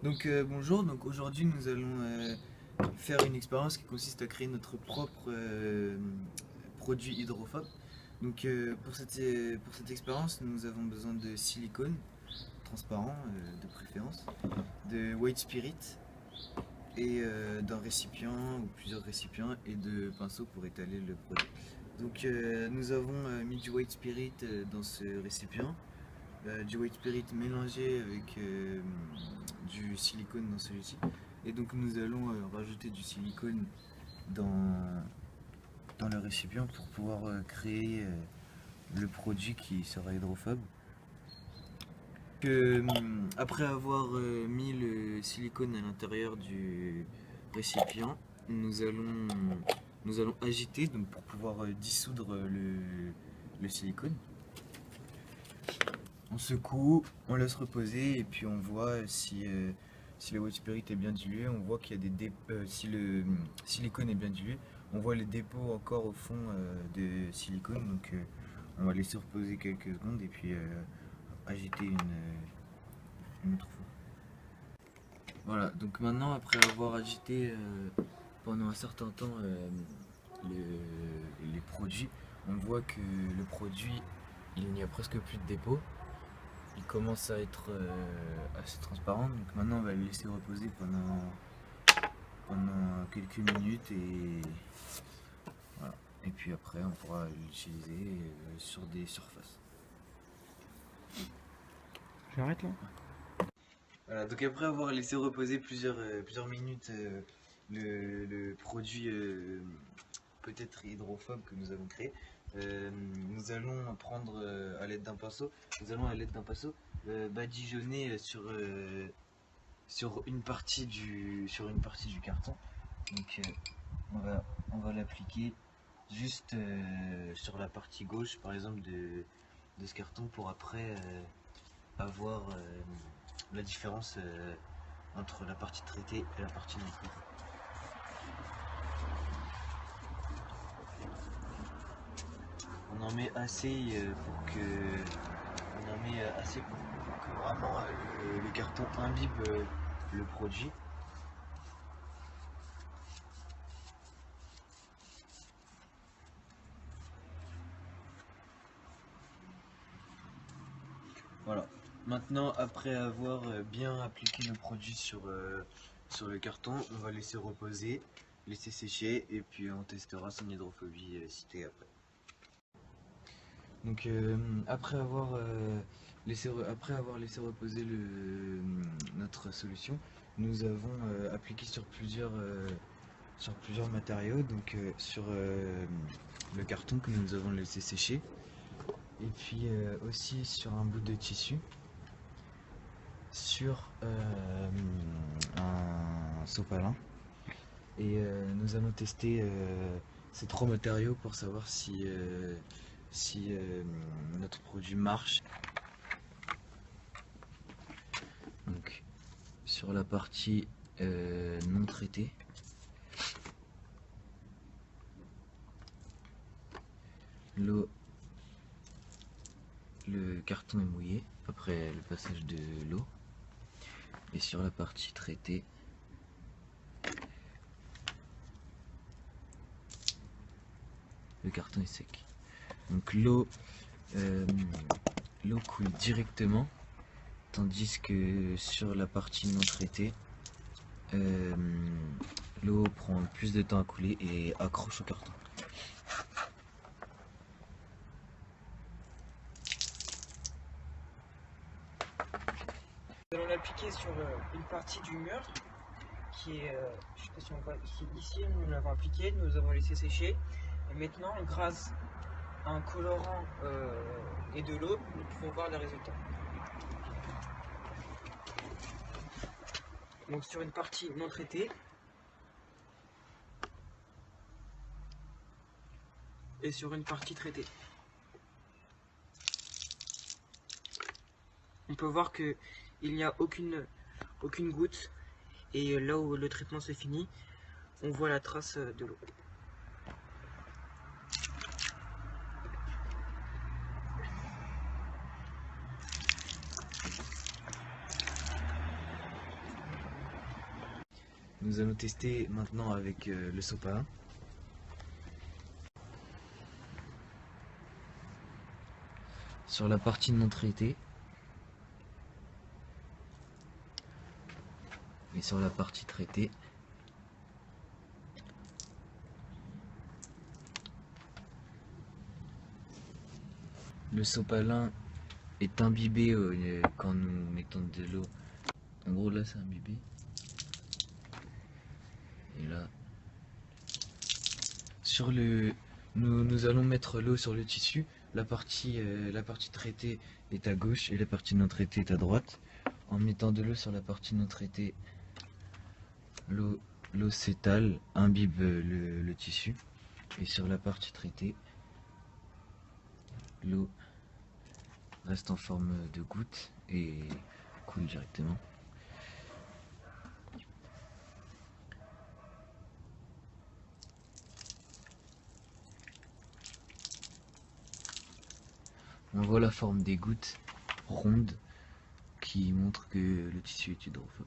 Bonjour, donc aujourd'hui nous allons faire une expérience qui consiste à créer notre propre produit hydrophobe. Pour cette expérience nous avons besoin de silicone transparent de préférence, de white spirit et d'un récipient ou plusieurs récipients et de pinceaux pour étaler le produit. Nous avons mis du white spirit dans ce récipient. Du white spirit mélangé avec du silicone dans celui-ci. Et donc nous allons rajouter du silicone dans le récipient pour pouvoir créer le produit qui sera hydrophobe. Après avoir mis le silicone à l'intérieur du récipient, nous allons agiter donc, pour pouvoir dissoudre le silicone. On secoue, on laisse reposer et puis on voit si le white spirit est bien dilué. On voit qu'il y a si le silicone est bien dilué, on voit les dépôts encore au fond de silicone. On va laisser reposer quelques secondes et puis agiter une autre fois. Voilà, donc maintenant après avoir agité pendant un certain temps les produits, on voit que le produit, il n'y a presque plus de dépôts. Il commence à être assez transparent, donc maintenant on va le laisser reposer pendant quelques minutes et voilà. Et puis après on pourra l'utiliser sur des surfaces. J'arrête là. Voilà, donc après avoir laissé reposer plusieurs minutes le produit peut-être hydrophobe que nous avons créé, nous allons prendre à l'aide d'un pinceau, badigeonner sur une partie du carton. Donc on va l'appliquer juste sur la partie gauche par exemple de ce carton pour après avoir la différence entre la partie traitée et la partie non traitée. On en met assez pour que vraiment le carton imbibe le produit. Voilà. Maintenant, après avoir bien appliqué le produit sur le carton, on va laisser reposer, laisser sécher et puis on testera son hydrophobie cité après. Donc après avoir laissé reposer notre solution, nous avons appliqué sur plusieurs matériaux, donc sur le carton que nous avons laissé sécher, et puis aussi sur un bout de tissu, sur un sopalin, et nous allons tester ces trois matériaux pour savoir si notre produit marche. Donc sur la partie non traitée, le carton est mouillé après le passage de l'eau, et sur la partie traitée, le carton est sec. Donc l'eau coule directement, tandis que sur la partie non traitée, l'eau prend plus de temps à couler et accroche au carton. Nous allons l'appliquer sur une partie du mur qui est, je sais pas si on voit ici, nous l'avons appliqué, nous avons laissé sécher. Et maintenant, grâce à un colorant et de l'eau, nous pouvons voir les résultats. Donc sur une partie non traitée et sur une partie traitée. On peut voir que il n'y a aucune goutte, et là où le traitement se finit, on voit la trace de l'eau. Nous allons tester maintenant avec le sopalin. Sur la partie non traitée et sur la partie traitée. Le sopalin est imbibé quand nous mettons de l'eau. En gros là c'est imbibé. Et là, nous allons mettre l'eau sur le tissu. La partie traitée est à gauche et la partie non traitée est à droite. En mettant de l'eau sur la partie non traitée, l'eau s'étale, imbibe le tissu. Et sur la partie traitée, l'eau reste en forme de goutte et coule directement. On voit la forme des gouttes rondes qui montrent que le tissu est hydrophobe.